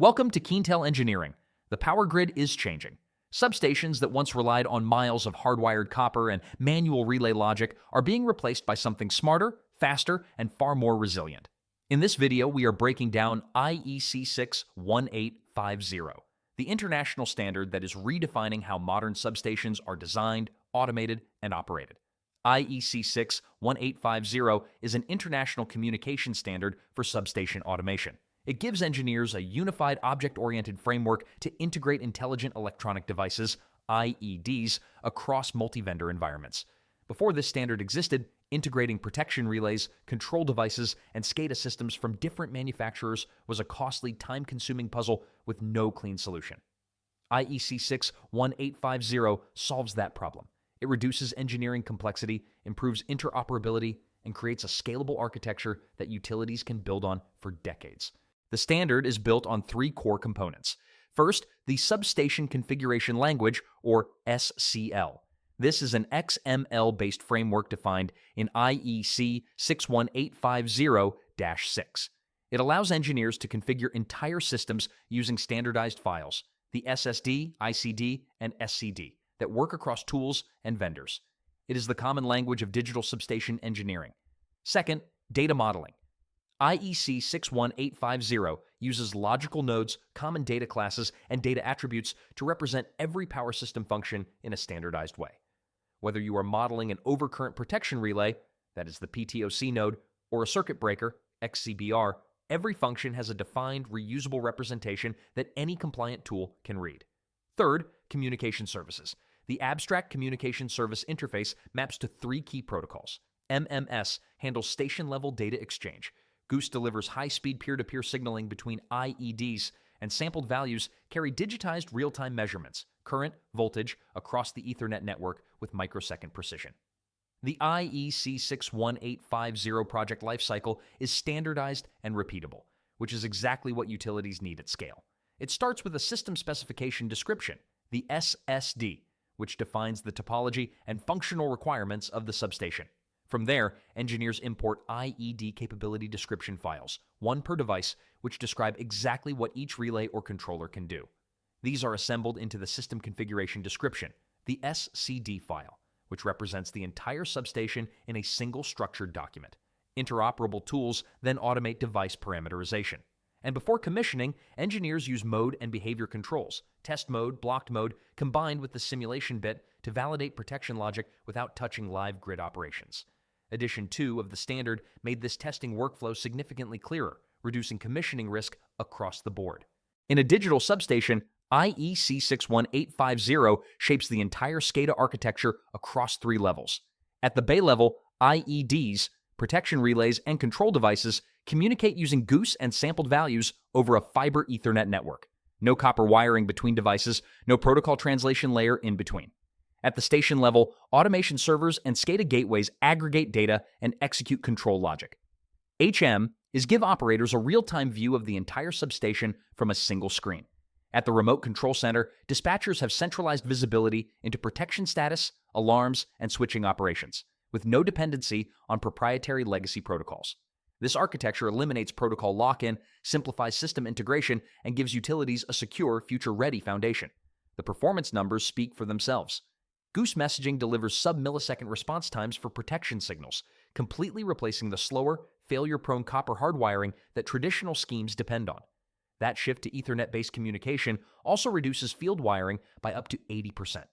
Welcome to Keentel Engineering. The power grid is changing. Substations that once relied on miles of hardwired copper and manual relay logic are being replaced by something smarter, faster, and far more resilient. In this video, we are breaking down IEC 61850, the international standard that is redefining how modern substations are designed, automated, and operated. IEC 61850 is an international communication standard for substation automation. It gives engineers a unified object-oriented framework to integrate intelligent electronic devices, IEDs, across multi-vendor environments. Before this standard existed, integrating protection relays, control devices, and SCADA systems from different manufacturers was a costly, time-consuming puzzle with no clean solution. IEC 61850 solves that problem. It reduces engineering complexity, improves interoperability, and creates a scalable architecture that utilities can build on for decades. The standard is built on three core components. First, the Substation Configuration Language, or SCL. This is an XML-based framework defined in IEC 61850-6. It allows engineers to configure entire systems using standardized files, the SSD, ICD, and SCD, that work across tools and vendors. It is the common language of digital substation engineering. Second, data modeling. IEC 61850 uses logical nodes, common data classes, and data attributes to represent every power system function in a standardized way. Whether you are modeling an overcurrent protection relay, that is the PTOC node, or a circuit breaker, XCBR, every function has a defined, reusable representation that any compliant tool can read. Third, communication services. The Abstract Communication Service Interface maps to three key protocols. MMS handles station-level data exchange. GOOSE delivers high-speed peer-to-peer signaling between IEDs, and sampled values carry digitized real-time measurements, current, voltage, across the Ethernet network with microsecond precision. The IEC 61850 project lifecycle is standardized and repeatable, which is exactly what utilities need at scale. It starts with a system specification description, the SSD, which defines the topology and functional requirements of the substation. From there, engineers import IED capability description files, one per device, which describe exactly what each relay or controller can do. These are assembled into the system configuration description, the SCD file, which represents the entire substation in a single structured document. Interoperable tools then automate device parameterization. And before commissioning, engineers use mode and behavior controls, test mode, blocked mode, combined with the simulation bit to validate protection logic without touching live grid operations. Edition 2 of the standard made this testing workflow significantly clearer, reducing commissioning risk across the board. In a digital substation, IEC 61850 shapes the entire SCADA architecture across three levels. At the bay level, IEDs, protection relays, and control devices communicate using GOOSE and sampled values over a fiber Ethernet network. No copper wiring between devices, no protocol translation layer in between. At the station level, automation servers and SCADA gateways aggregate data and execute control logic. HM is give operators a real-time view of the entire substation from a single screen. At the remote control center, dispatchers have centralized visibility into protection status, alarms, and switching operations, with no dependency on proprietary legacy protocols. This architecture eliminates protocol lock-in, simplifies system integration, and gives utilities a secure, future-ready foundation. The performance numbers speak for themselves. GOOSE messaging delivers sub-millisecond response times for protection signals, completely replacing the slower, failure-prone copper hardwiring that traditional schemes depend on. That shift to Ethernet-based communication also reduces field wiring by up to 80%.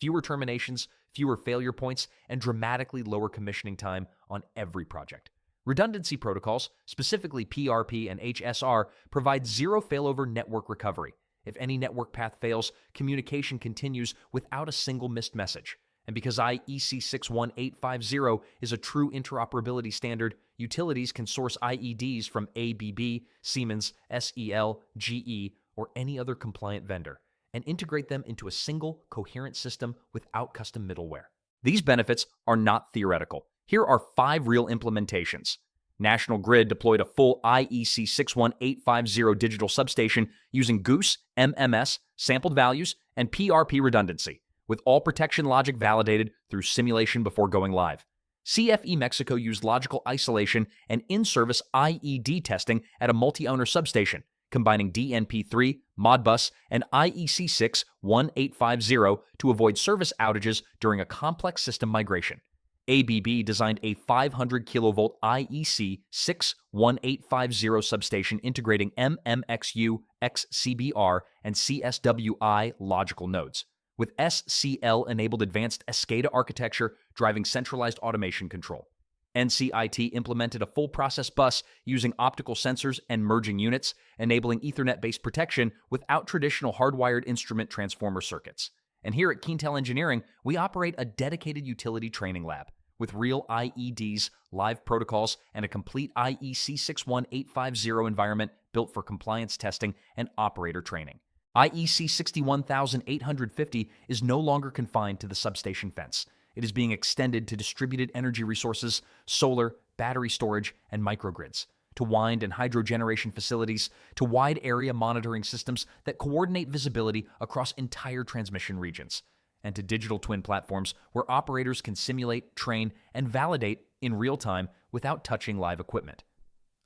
Fewer terminations, fewer failure points, and dramatically lower commissioning time on every project. Redundancy protocols, specifically PRP and HSR, provide zero failover network recovery. If any network path fails, communication continues without a single missed message. And because IEC 61850 is a true interoperability standard, utilities can source IEDs from ABB, Siemens, SEL, GE, or any other compliant vendor, and integrate them into a single, coherent system without custom middleware. These benefits are not theoretical. Here are 5 real implementations. National Grid deployed a full IEC 61850 digital substation using GOOSE, MMS, sampled values, and PRP redundancy, with all protection logic validated through simulation before going live. CFE Mexico used logical isolation and in-service IED testing at a multi-owner substation, combining DNP3, Modbus, and IEC 61850 to avoid service outages during a complex system migration. ABB designed a 500 kilovolt IEC 61850 substation integrating MMXU, XCBR, and CSWI logical nodes, with SCL-enabled advanced SCADA architecture driving centralized automation control. NCIT implemented a full process bus using optical sensors and merging units, enabling Ethernet-based protection without traditional hardwired instrument transformer circuits. And here at Keentel Engineering, we operate a dedicated utility training lab with real IEDs, live protocols, and a complete IEC 61850 environment built for compliance testing and operator training. IEC 61850 is no longer confined to the substation fence. It is being extended to distributed energy resources, solar, battery storage, and microgrids, to wind and hydro generation facilities, to wide area monitoring systems that coordinate visibility across entire transmission regions, and to digital twin platforms where operators can simulate, train, and validate in real time without touching live equipment.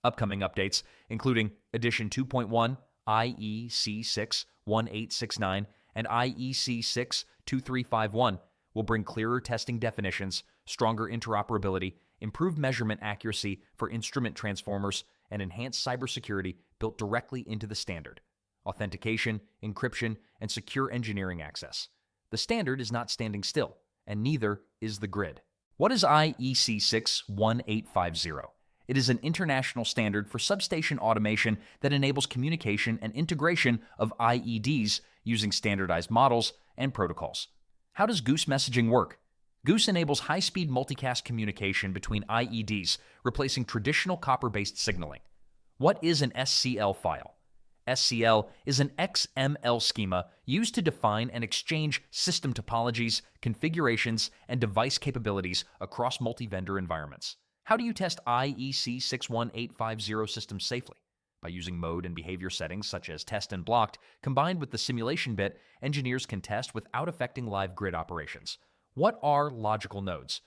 Upcoming updates, including Edition 2.1, IEC 61869, and IEC 62351, will bring clearer testing definitions, stronger interoperability, improved measurement accuracy for instrument transformers, and enhanced cybersecurity built directly into the standard. Authentication, encryption, and secure engineering access. The standard is not standing still, and neither is the grid. What is IEC 61850? It is an international standard for substation automation that enables communication and integration of IEDs using standardized models and protocols. How does GOOSE messaging work? GOOSE enables high-speed multicast communication between IEDs, replacing traditional copper-based signaling. What is an SCL file? SCL is an XML schema used to define and exchange system topologies, configurations, and device capabilities across multi-vendor environments. How do you test IEC 61850 systems safely? By using mode and behavior settings such as test and blocked, combined with the simulation bit, engineers can test without affecting live grid operations. What are logical nodes?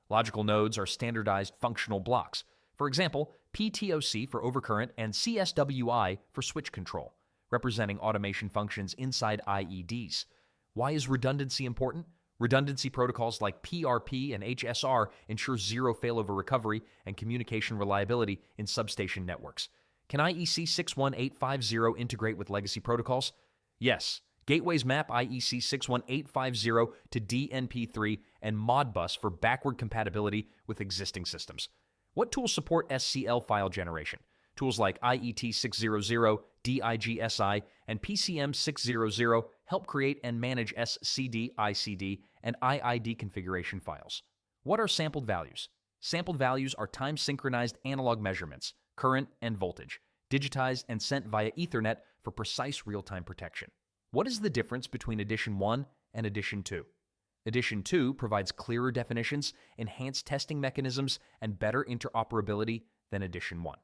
Logical nodes are standardized functional blocks. For example, PTOC for overcurrent and CSWI for switch control, representing automation functions inside IEDs. Why is redundancy important? Redundancy protocols like PRP and HSR ensure zero failover recovery and communication reliability in substation networks. Can IEC 61850 integrate with legacy protocols? Yes. Gateways map IEC 61850 to DNP3 and Modbus for backward compatibility with existing systems. What tools support SCL file generation? Tools like IET 600, DIGSI, and PCM 600 help create and manage SCD, ICD, and IID configuration files. What are sampled values? Sampled values are time-synchronized analog measurements, current and voltage, digitized and sent via Ethernet for precise real-time protection. What is the difference between Edition 1 and Edition 2? Edition 2 provides clearer definitions, enhanced testing mechanisms, and better interoperability than Edition 1.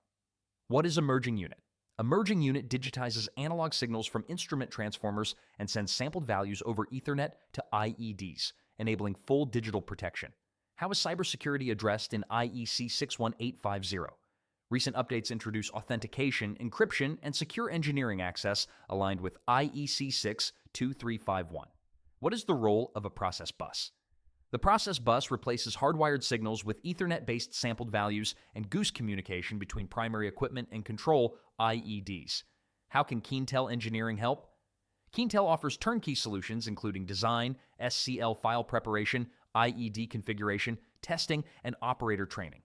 What is a merging unit? A merging unit digitizes analog signals from instrument transformers and sends sampled values over Ethernet to IEDs, enabling full digital protection. How is cybersecurity addressed in IEC 61850? Recent updates introduce authentication, encryption, and secure engineering access aligned with IEC 62351. What is the role of a process bus? The process bus replaces hardwired signals with Ethernet-based sampled values and GOOSE communication between primary equipment and control IEDs. How can Keentel Engineering help? Keentel offers turnkey solutions including design, SCL file preparation, IED configuration, testing, and operator training.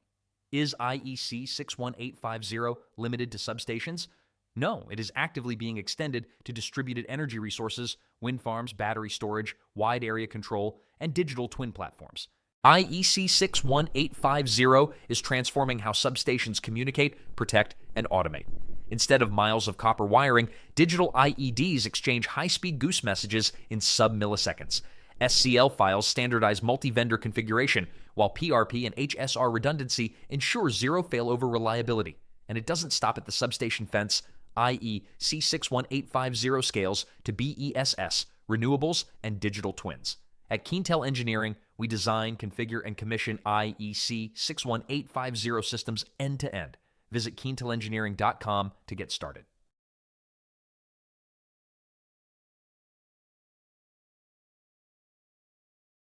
Is IEC 61850 limited to substations? No, it is actively being extended to distributed energy resources, wind farms, battery storage, wide area control, and digital twin platforms. IEC 61850 is transforming how substations communicate, protect, and automate. Instead of miles of copper wiring, digital IEDs exchange high-speed GOOSE messages in sub-milliseconds. SCL files standardize multi-vendor configuration, while PRP and HSR redundancy ensure zero failover reliability. And it doesn't stop at the substation fence, i.e. C61850 scales to BESS, renewables, and digital twins. At Keentel Engineering, we design, configure, and commission IEC 61850 systems end-to-end. Visit KeentelEngineering.com to get started.